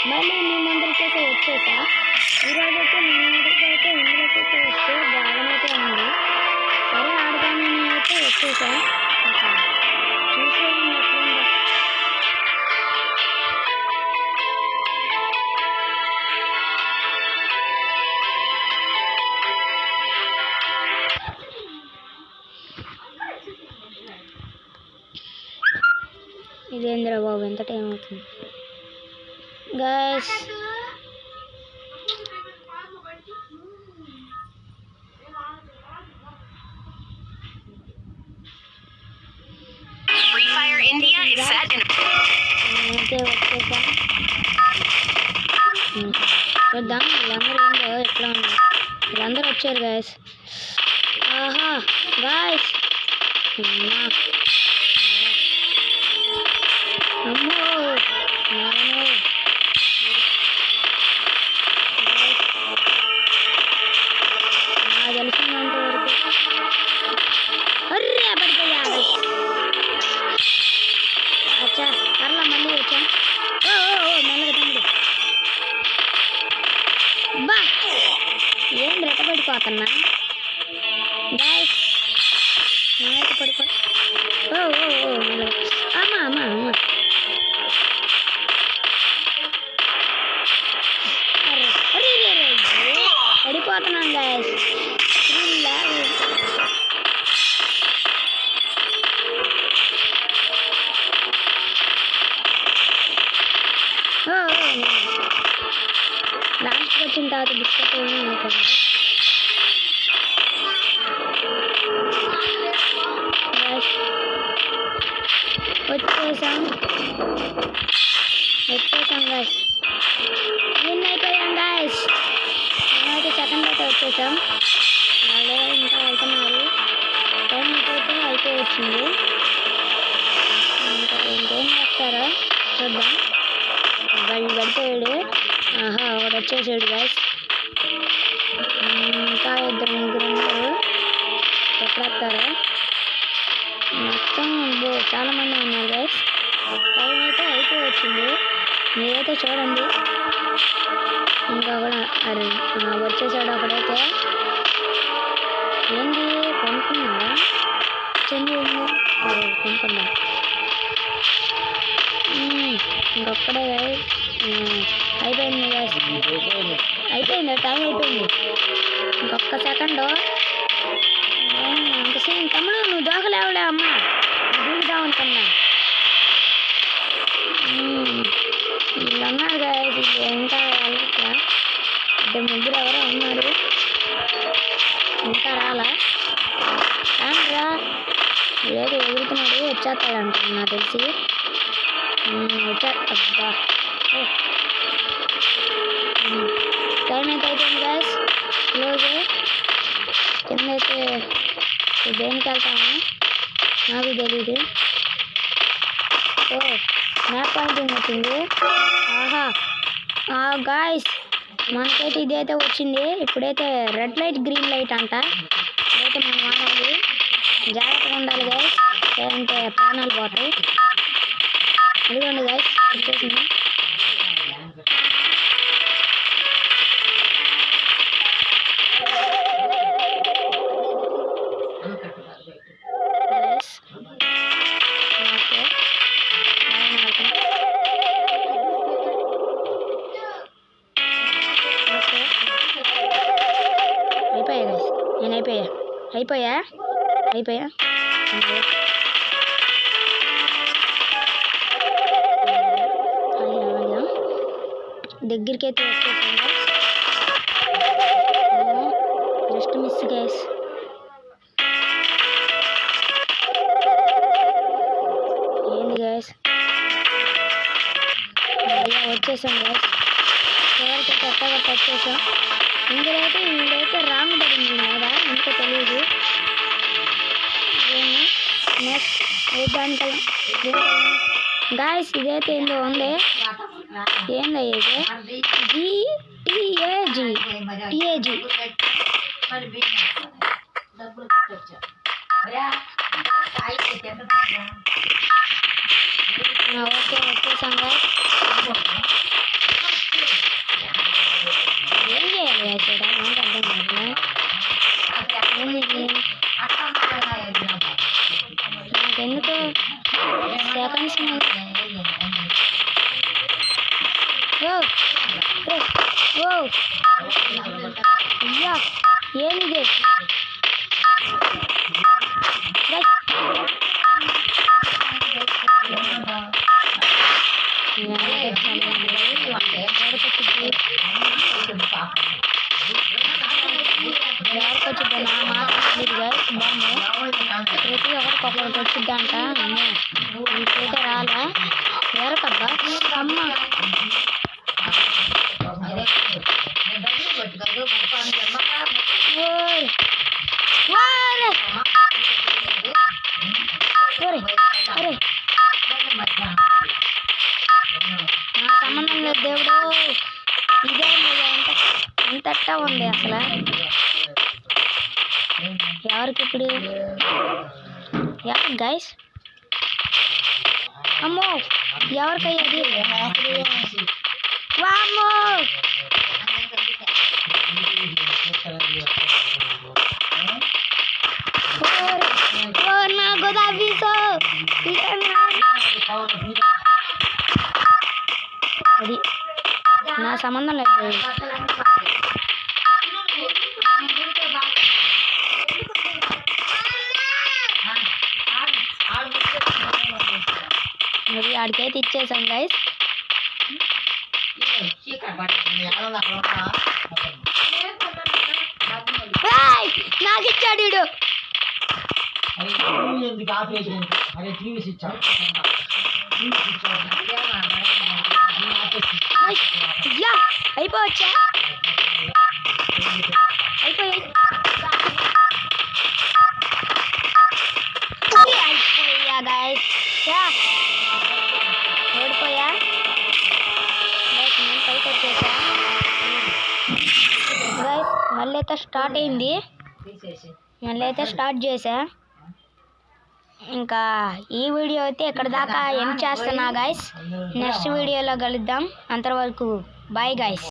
మళ్ళీ మీ ముందరికైతే వచ్చేసా. ఈరోజైతే మీ ముందరికైతే ఇందులోకైతే వస్తే బాగానైతే ఉంది. సరే ఆడదామని అయితే వచ్చేసా. ఇంకా చూసేయండి ఎట్లుందో. ఇదేంద్రా బాబు ఎంత టైం అవుతుంది guys. Free Fire India is set in వచ్చేసా. చూద్దాం వీళ్ళందరూ ఏందో ఎట్లా ఉంది. వీళ్ళందరూ వచ్చారు గైస్. ఆహా గైస్ అమ్మో నాకు తెలిసినంత వరకు అర్రే పడిపోయా. అచ్చా పర్లా మళ్ళీ వచ్చా. ఓ మెల్లగా తమ్ముడు బా ఏం రెట్టబడిపోతున్నా గాయస్. నేనైతే పడిపో. ఓ మెల్లగా అమ్మా అమ్మా అమ్మ పడిపోతున్నాను గాయస్. లాస్ట్కి వచ్చిన తర్వాత బిస్కెట్ అనుకోండి. వచ్చేసాం గాయస్. విన్ అయిపోయాం గాయస్. మేమైతే సెకండ్ అయితే వచ్చేసాం. వాళ్ళు ఇంకా వెళ్తున్నారు. టైం అయితే అయిపోయింది. ఇంకా ఇంకేం చేస్తారో చూద్దాం. వాళ్ళు పడిపోయాడు. ఆహా ఒకటి వచ్చేసాడు గాయస్. ఇంకా ఇద్దరు ముగ్గురు ఉన్నారు. ఎక్కడెత్తారో మొత్తం చాలామంది ఉన్నారు గాయస్. టైం అయితే అయిపోవచ్చింది. మీరైతే చూడండి. ఇంకా కూడా అరే వచ్చేసాడు ఒకడైతే. ఏంది కొనుక్కున్నారా? చెంది ఉంది. అరే కొనుక్కుందాం. ఇంకొక్కడే అయిపోయింది గాయస్. అయిపోయింది టైం అయిపోయింది. ఇంకొక సెకండ్. అంత సేమ్ తమ్ముడు నువ్వు దోకలేవులే అమ్మా. దూకుదాం అనుకున్నా. వీళ్ళు ఉన్నారు గాయస్. ఇంకా వెళ్ళట్లా. ఇద్దరు ముగ్గురు ఎవరో ఉన్నారు. ఇంకా రాలా రా. లేదు ఎగురుతున్నాడు. వచ్చేస్తాడు అనుకున్నా తెలిసి. అబ్బా టైం అయితే అయిపోయింది గాయస్. క్లోజ్. కిందైతే దేనికి వెళ్తాము నాకు తెలీదు. ఓ మ్యాప్ పాయింటింగ్ వచ్చింది. ఆహా గాయస్ మనకైతే ఇదైతే వచ్చింది. ఇప్పుడైతే రెడ్ లైట్ గ్రీన్ లైట్ అంట. ఇదైతే మనం వాడాలి. జాగ్రత్తగా ఉండాలి గాయస్. లేదంటే ప్రాణాలు పోతాయి. ఇదిగోండి గాయస్ వచ్చేసింది. అయిపోయా దగ్గరికి అయితే వచ్చేసాం. Just miss guys. ఏంది గైస్ వచ్చేసాం గైస్. చివరికి కొత్తగా వచ్చేసాం. ఇందులో రాంగ్ పడింది కదా ఎందుకో తెలియదు. నెక్స్ట్ దానికల్లా గాయస్ ఇదైతే ఏందో ఉంది. ఏందో ఇది టీఏజీ. ఓకే వచ్చేసాం గాయస్. గైస్ ఇక్కడ నాకు అర్థం కాదు ఏమిటి నాకెందుకు సెకండ్స్ ఓ అయ్యా ఏమిది ఎవరికి వచ్చిద్దా నా మాత్రం గైస్ బాగుంది ప్రతి ఒక్కరికి వచ్చిద్దంట ఇంకైతే రాలే ఎవరికబ్బా అమ్మ నా సంబంధం లేదు దేవుడు ఇదే ఎంతట్టా ఉంది అసలు ఎవరికి ఇప్పుడు ఎవరికి గైస్ అమ్మో ఎవరికయ్యేది వామ్మో నా గోదావీసో అది నా సంబంధం లేదు మరి ఆడికైతే ఇచ్చేసాం గైస్ నాకు ఇచ్చాడు వీడు అయిపోవచ్చా అయిపోయా గైస్ ఓడిపోయా నేను పైకి వచ్చేసా గైస్ మళ్ళీ అయితే స్టార్ట్ అయింది మళ్ళీ అయితే స్టార్ట్ చేసా ఇంకా ఈ వీడియో అయితే ఇక్కడ దాకా ఎండ్ చేస్తున్నా గైస్ నెక్స్ట్ వీడియోలో కలుద్దాం అంతవరకు బాయ్ గైస్